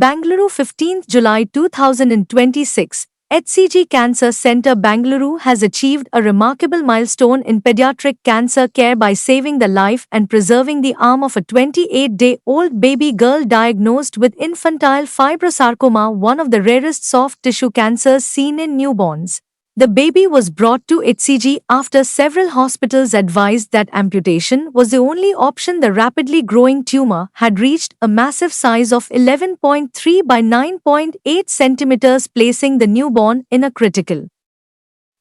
Bangalore 15th July 2026. HCG Cancer Center Bangalore has achieved a remarkable milestone in pediatric cancer care by saving the life and preserving the arm of a 28-day-old baby girl diagnosed with infantile fibrosarcoma, one of the rarest soft tissue cancers seen in newborns. The baby was brought to HCG after several hospitals advised that amputation was the only option. The rapidly growing tumor had reached a massive size of 11.3 by 9.8 centimeters, placing the newborn in a critical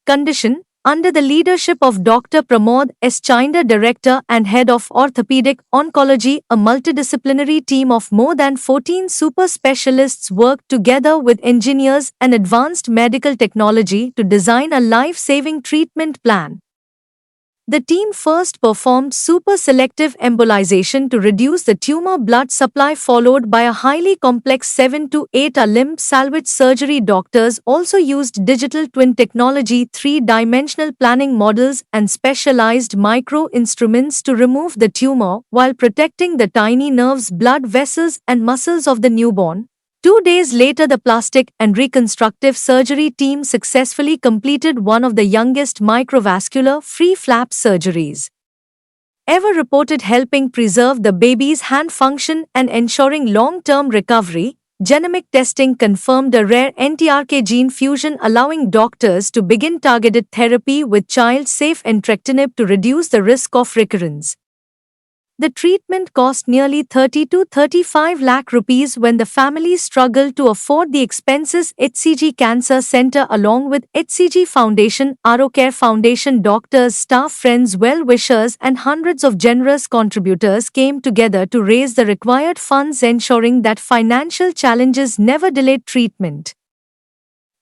condition. Under the leadership of Dr. Pramod S. Chinder, Director and Head of Orthopedic Oncology, a multidisciplinary team of more than 14 super specialists worked together with engineers and advanced medical technology to design a life-saving treatment plan. The team first performed super-selective embolization to reduce the tumor blood supply, followed by a highly complex 7 to 8-hour limb salvage surgery. Doctors also used digital twin technology, three-dimensional planning models, and specialized micro-instruments to remove the tumor while protecting the tiny nerves, blood vessels, and muscles of the newborn. 2 days later, the plastic and reconstructive surgery team successfully completed one of the youngest microvascular free flap surgeries ever reported, helping preserve the baby's hand function and ensuring long-term recovery. Genomic testing confirmed a rare NTRK gene fusion, allowing doctors to begin targeted therapy with child-safe entrectinib to reduce the risk of recurrence. The treatment cost nearly 30 to 35 lakh rupees when the family struggled to afford the expenses. HCG Cancer Center, along with HCG Foundation, Arrowcare Foundation, doctors, staff, friends, well-wishers, and hundreds of generous contributors came together to raise the required funds, ensuring that financial challenges never delayed treatment.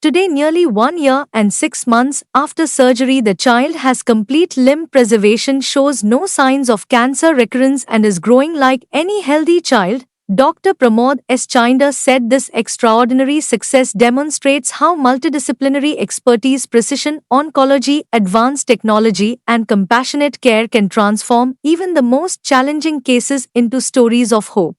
Today, nearly 1 year and 6 months after surgery, the child has complete limb preservation, shows no signs of cancer recurrence, and is growing like any healthy child. Dr. Pramod S. Chinder said this extraordinary success demonstrates how multidisciplinary expertise, precision oncology, advanced technology, and compassionate care can transform even the most challenging cases into stories of hope.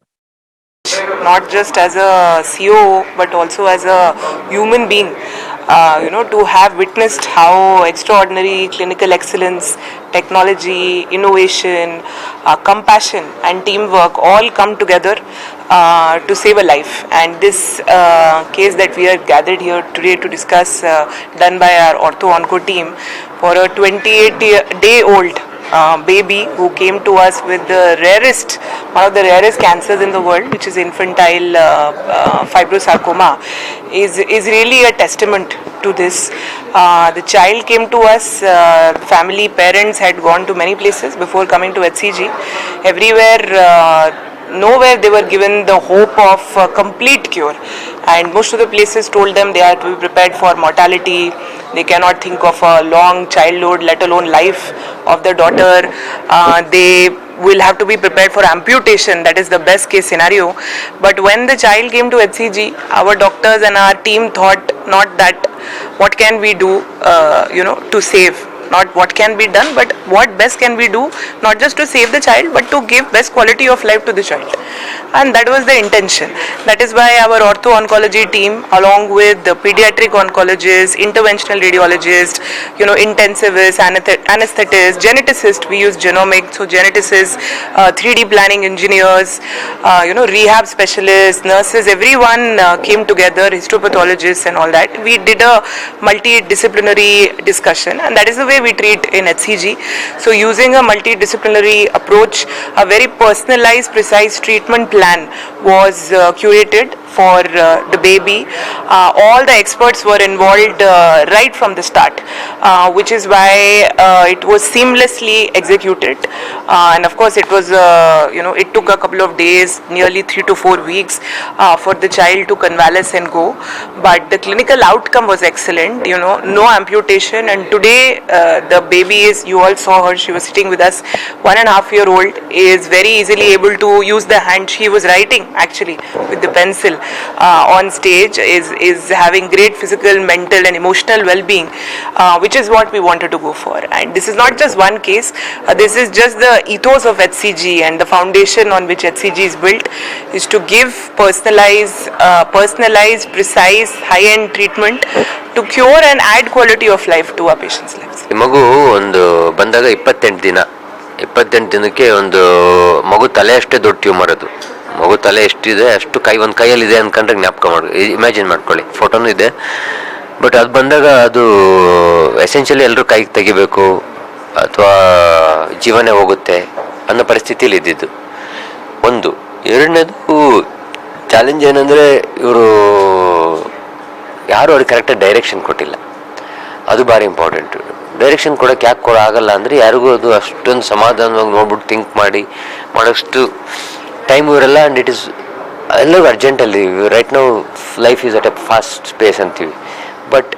Not just as a CEO but also as a human being, to have witnessed how extraordinary clinical excellence, technology, innovation, compassion and teamwork all come together to save a life. And this case that we are gathered here today to discuss, done by our ortho-onco team for a 28-day-old baby who came to us with one of the rarest cancers in the world, which is infantile fibrosarcoma, is really a testament to this. The child came to us, family, parents had gone to many places before coming to HCG. Everywhere, nowhere they were given the hope of complete cure, and most of the places told them they have to be prepared for mortality. They cannot think of a long childhood, let alone life of the daughter. They will have to be prepared for amputation. That is the best case scenario. But when the child came to HCG, our doctors and our team thought not that what can we do to save, not what can be done, but what best can we do, not just to save the child but to give best quality of life to the child. And that was the intention. That is why our ortho-oncology team, along with the pediatric oncologists, interventional radiologists, intensivists, anesthetists, geneticists, we use genomics, so geneticists, 3D planning engineers, rehab specialists, nurses, everyone came together, histopathologists and all that. We did a multidisciplinary discussion, and that is the way we treat in HCG. So using a multidisciplinary approach, a very personalized, precise treatment plan was curated for the baby. All the experts were involved right from the start, which is why it was seamlessly executed. And of course it was, it took a couple of days, nearly 3 to 4 weeks for the child to convalesce and go. But the clinical outcome was excellent, no amputation. And today the baby is, you all saw her, she was sitting with us, 1.5-year-old, is very easily able to use the hand. She was writing actually with the pencil. on stage is having great physical, mental, and emotional well-being, which is what we wanted to go for. And this is not just one case. This is just the ethos of HCG, and the foundation on which HCG is built is to give personalized, precise, high-end treatment to cure and add quality of life to our patients' lives. ಮಗು ಒಂದು ಬಂದಾಗ 28 ದಿನಕ್ಕೆ ಒಂದು ಮಗು ತಲೆ ಅಷ್ಟೇ ದೊಡ್ಡ tumour. ಅದು ಮಗು ತಲೆ ಎಷ್ಟಿದೆ ಅಷ್ಟು ಒಂದು ಕೈಯಲ್ಲಿದೆ ಅಂದ್ಕೊಂಡ್ರೆ ಜ್ಞಾಪಕ ಇಮ್ಯಾಜಿನ್ ಮಾಡ್ಕೊಳ್ಳಿ, ಫೋಟೋನು ಇದೆ. ಬಟ್ ಅದು ಬಂದಾಗ ಅದು ಎಸೆನ್ಷಿಯಲಿ ಎಲ್ಲರೂ ಕೈಗೆ ತೆಗಿಬೇಕು ಅಥವಾ ಜೀವನೇ ಹೋಗುತ್ತೆ ಅನ್ನೋ ಪರಿಸ್ಥಿತಿಯಲ್ಲಿ ಇದ್ದಿದ್ದು ಒಂದು. ಎರಡನೇದು ಚಾಲೆಂಜ್ ಏನಂದರೆ ಇವರು ಯಾರು ಅವ್ರಿಗೆ ಕರೆಕ್ಟಾಗಿ ಡೈರೆಕ್ಷನ್ ಕೊಟ್ಟಿಲ್ಲ. ಅದು ಭಾರಿ ಇಂಪಾರ್ಟೆಂಟು. ಡೈರೆಕ್ಷನ್ ಕೊಡೋಕ್ಕೆ ಯಾಕೆ ಆಗಲ್ಲ ಅಂದರೆ ಯಾರಿಗೂ ಅದು ಅಷ್ಟೊಂದು ಸಮಾಧಾನವಾಗಿ ನೋಡ್ಬಿಟ್ಟು ಥಿಂಕ್ ಮಾಡೋಷ್ಟು ಟೈಮ್ ಇವರೆಲ್ಲ. ಆ್ಯಂಡ್ ಇಟ್ ಈಸ್ ಎಲ್ಲರಿಗೂ ಅರ್ಜೆಂಟಲ್ಲಿ ರೈಟ್ ನಾವು life is at A fast space ಅಂತೀವಿ. ಬಟ್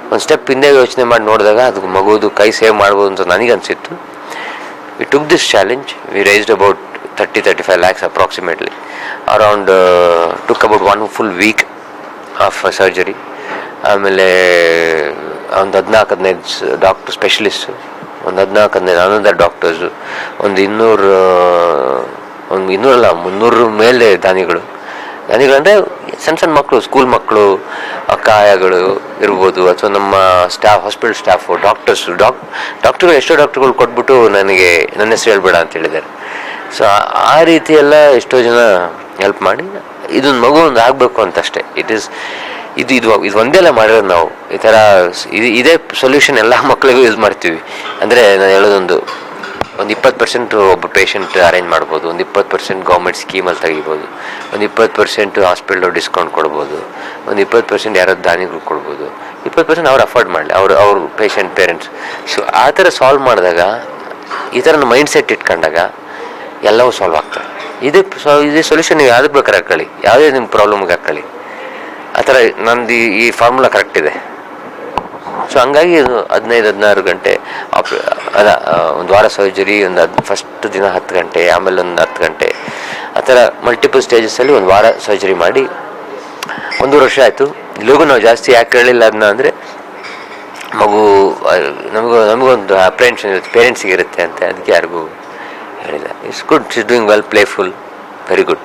ಒಂದು ಸ್ಟೆಪ್ ಹಿಂದೆ ಯೋಚನೆ ಮಾಡಿ ನೋಡಿದಾಗ ಅದು ಮಗುವುದು ಕೈ ಸೇವ್ ಮಾಡ್ಬೋದು ಅಂತ ನನಗನ್ಸಿತ್ತು. We took this challenge. We raised about 30-35 lakhs approximately. Around took about 1 full week of surgery. ಆಮೇಲೆ ಒಂದು 14-15 ಡಾಕ್ಟರ್ ಸ್ಪೆಷಲಿಸ್ಟು, ಒಂದು 14-15 ಅನದರ್ ಡಾಕ್ಟರ್ಸು, ಒಂದು 300 ಮೇಲೆ ದಾನಿಗಳು ಅಂದರೆ ಸಣ್ಣ ಮಕ್ಕಳು, ಸ್ಕೂಲ್ ಮಕ್ಕಳು, ಅಕ್ಕಾಯಗಳು ಇರ್ಬೋದು, ಅಥವಾ ನಮ್ಮ ಹಾಸ್ಪಿಟಲ್ ಸ್ಟಾಫು, ಡಾಕ್ಟರ್ಗಳು ಎಷ್ಟೋ ಡಾಕ್ಟರ್ಗಳು ಕೊಟ್ಬಿಟ್ಟು ನನಗೆ ನನ್ನ ಹೆಸರು ಹೇಳ್ಬೇಡ ಅಂತ ಹೇಳಿದ್ದಾರೆ. ಸೊ ಆ ರೀತಿ ಎಲ್ಲ ಎಷ್ಟೋ ಜನ ಹೆಲ್ಪ್ ಮಾಡಿ ಇದೊಂದು ಮಗು ಒಂದು ಆಗಬೇಕು ಅಂತಷ್ಟೇ. ಇದು ಒಂದೆಲ್ಲ ಮಾಡಿರೋದು ನಾವು. ಈ ಥರ ಇದೇ ಸೊಲ್ಯೂಷನ್ ಎಲ್ಲ ಮಕ್ಕಳಿಗೂ ಯೂಸ್ ಮಾಡ್ತೀವಿ. ಅಂದರೆ ನಾನು ಹೇಳೋದೊಂದು 20% ಒಬ್ಬ ಪೇಷಂಟ್ ಅರೇಂಜ್ ಮಾಡ್ಬೋದು, ಒಂದು 20% ಗೌರ್ಮೆಂಟ್ ಸ್ಕೀಮಲ್ಲಿ ತೆಗಿಬೋದು, ಒಂದು 20% ಹಾಸ್ಪಿಟಲ್ ಡಿಸ್ಕೌಂಟ್ ಕೊಡ್ಬೋದು, ಒಂದು 20% ಯಾರೋ ದಾನಿಗಳು ಕೊಡ್ಬೋದು, 20% ಅವ್ರು ಅಫೋರ್ಡ್ ಮಾಡಲಿ ಅವ್ರ ಪೇರೆಂಟ್ಸ್. ಸೊ ಆ ಥರ ಸಾಲ್ವ್ ಮಾಡಿದಾಗ, ಈ ಥರ ಮೈಂಡ್ ಸೆಟ್ ಇಟ್ಕೊಂಡಾಗ ಎಲ್ಲವೂ ಸಾಲ್ವ್ ಆಗ್ತದೆ. ಇದೇ ಸೊಲ್ಯೂಷನ್ ನೀವು ಯಾವುದಕ್ಕೆ ಬೇಕಾದ್ರೆ ಹಾಕೊಳ್ಳಿ, ಯಾವುದೇ ನಿಮ್ಮ ಪ್ರಾಬ್ಲಮ್ಗೆ ಹಾಕೊಳ್ಳಿ. ಆ ಥರ ನಂದು ಈ ಫಾರ್ಮುಲಾ ಕರೆಕ್ಟ್ ಇದೆ. ಸೊ ಹಂಗಾಗಿ 15-16 ಗಂಟೆ ಒಂದು ವಾರ ಸರ್ಜರಿ, ಫಸ್ಟ್ ದಿನ 10 ಗಂಟೆ, ಆಮೇಲೆ ಒಂದು 10 ಗಂಟೆ, ಆ ಥರ ಮಲ್ಟಿಪಲ್ ಸ್ಟೇಜಸ್ಸಲ್ಲಿ ಒಂದು ವಾರ ಸರ್ಜರಿ ಮಾಡಿ 1 ವರ್ಷ ಆಯಿತು. ಇಲ್ಲಿಗೂ ನಾವು ಜಾಸ್ತಿ ಯಾಕೆ ಹೇಳಿಲ್ಲ ಅದನ್ನ ಅಂದರೆ ಮಗು ನಮಗೊಂದು ಅಪ್ರೆನ್ಷನ್ ಇರುತ್ತೆ, ಪೇರೆಂಟ್ಸಿಗೆ ಇರುತ್ತೆ ಅಂತ, ಅದಕ್ಕೆ ಯಾರಿಗೂ ಹೇಳಿಲ್ಲ. It's good, it's doing well, playful, very good.